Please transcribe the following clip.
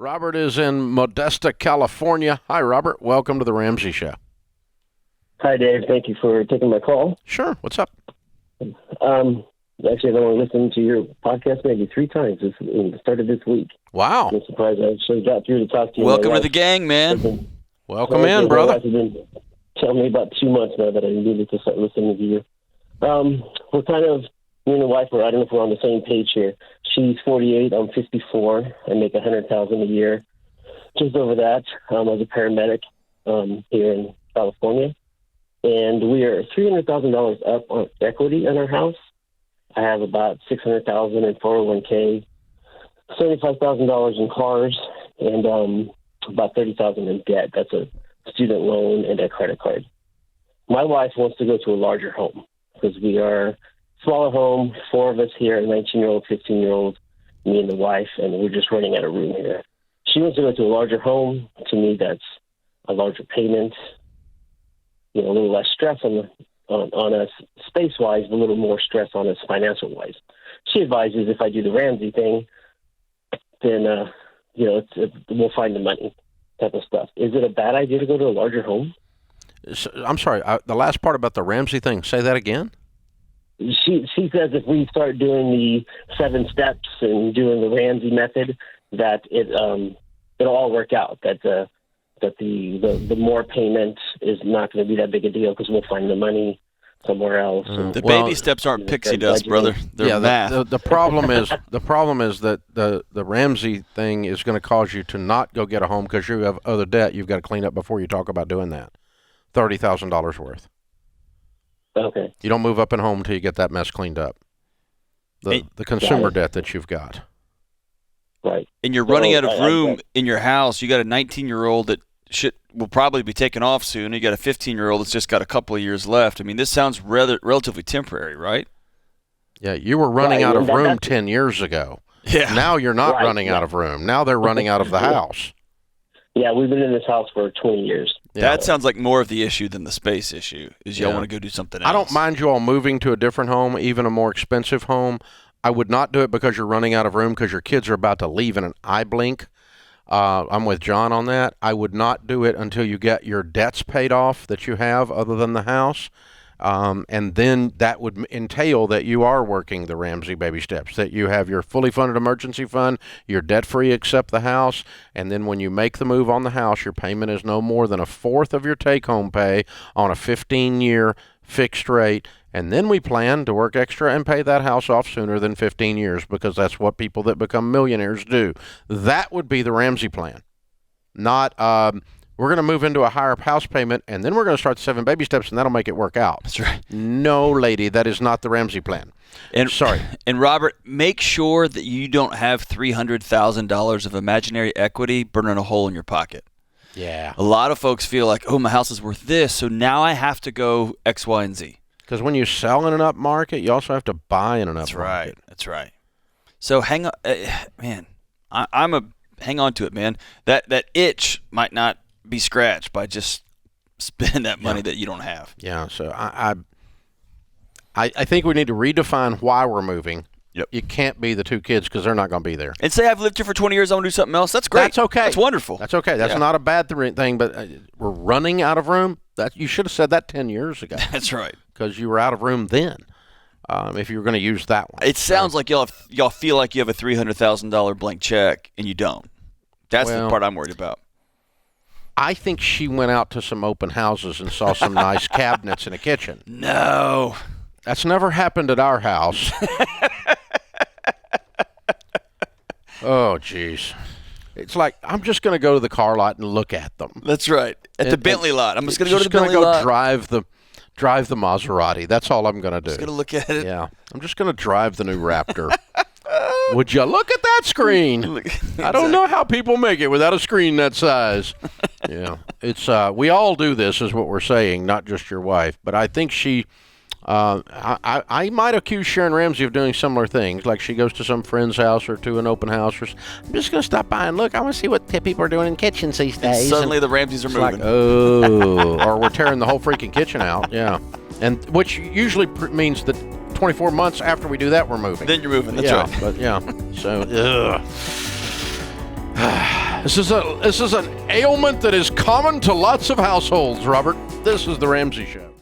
Robert is in Modesta, California. Hi, Robert. Welcome to the Ramsey Show. Hi, Dave. Thank you for taking my call. Sure. What's up? Actually, I've only listened to your podcast maybe 3 times in the start of this week. Wow. I'm surprised I actually got through to talk to you. Welcome to the gang, man. Welcome in, brother. You've been telling me about 2 months now that I needed to start listening to you. We're kind of, me and the wife, I don't know if we're on the same page here. She's 48, I'm 54. I make $100,000 a year. Just over that, as a paramedic here in California. And we are $300,000 up on equity in our house. I have about $600,000 in 401k, $75,000 in cars, and about $30,000 in debt. That's a student loan and a credit card. My wife wants to go to a larger home because we are smaller home, 4 of us here, a 19-year-old, 15-year-old, me and the wife, and we're just running out of room here. She wants to go to a larger home. To me, that's a larger payment, a little less stress on us space-wise, a little more stress on us financial-wise. She advises if I do the Ramsey thing, then, we'll find the money type of stuff. Is it a bad idea to go to a larger home? I'm sorry, the last part about the Ramsey thing, say that again? She says if we start doing the 7 steps and doing the Ramsey method, that it'll all work out, that the more payment is not going to be that big a deal because we'll find the money somewhere else. The baby steps aren't pixie dust, brother. They're math. The problem is that the Ramsey thing is going to cause you to not go get a home because you have other debt you've got to clean up before you talk about doing that. $30,000 worth. Okay. You don't move up in home until you get that mess cleaned up. The consumer debt that you've got. Right. And you're running out of room in your house. You got a 19-year-old that will probably be taken off soon. You got a 15-year-old that's just got a couple of years left. I mean, this sounds relatively temporary, right? Yeah, you were running out of room 10 years ago. Yeah. Now you're not running out of room. Now they're running out of the house. Yeah, we've been in this house for 20 years. Yeah. That sounds like more of the issue than the space issue, is y'all want to go do something else. I don't mind you all moving to a different home, even a more expensive home. I would not do it because you're running out of room because your kids are about to leave in an eye blink. I'm with John on that. I would not do it until you get your debts paid off that you have other than the house. And then that would entail that you are working the Ramsey baby steps, that you have your fully funded emergency fund, you're debt-free except the house, and then when you make the move on the house, your payment is no more than 1/4 of your take-home pay on a 15-year fixed rate, and then we plan to work extra and pay that house off sooner than 15 years because that's what people that become millionaires do. That would be the Ramsey plan, not we're going to move into a higher house payment, and then we're going to start the 7 baby steps, and that'll make it work out. That's right. No, lady, that is not the Ramsey plan. And sorry. And Robert, make sure that you don't have $300,000 of imaginary equity burning a hole in your pocket. Yeah. A lot of folks feel like, oh, my house is worth this, so now I have to go X, Y, and Z. Because when you sell in an up market, you also have to buy in an up market. That's right. So hang on, man. Hang on to it, man. That itch might not be scratched by just spending that money that you don't have. Yeah, so I think we need to redefine why we're moving. Yep. You can't be the 2 kids because they're not going to be there. And say I've lived here for 20 years, I want to do something else. That's great. That's okay. That's wonderful. That's okay. That's not a bad thing, but we're running out of room. You should have said that 10 years ago. That's right. Because you were out of room then. If you were going to use that one. It sounds like y'all feel like you have a $300,000 blank check, and you don't. That's the part I'm worried about. I think she went out to some open houses and saw some nice cabinets in a kitchen. No. That's never happened at our house. Oh, jeez. It's like, I'm just going to go to the car lot and look at them. That's right. At the Bentley lot. I'm just going to go to the Bentley lot. Drive the Maserati. That's all I'm going to do. Just going to look at it. Yeah. I'm just going to drive the new Raptor. Would you look at that screen? I don't know how people make it without a screen that size. Yeah. It's we all do this is what we're saying, not just your wife. But I think she I might accuse Sharon Ramsey of doing similar things, like she goes to some friend's house or to an open house. Or I'm just going to stop by and look. I want to see what people are doing in kitchens these days. And suddenly the Ramseys are moving. Like, or we're tearing the whole freaking kitchen out. Yeah, and which usually means that 24 months after we do that, we're moving. Then you're moving. That's right. But yeah, so This is an ailment that is common to lots of households, Robert. This is the Ramsey Show.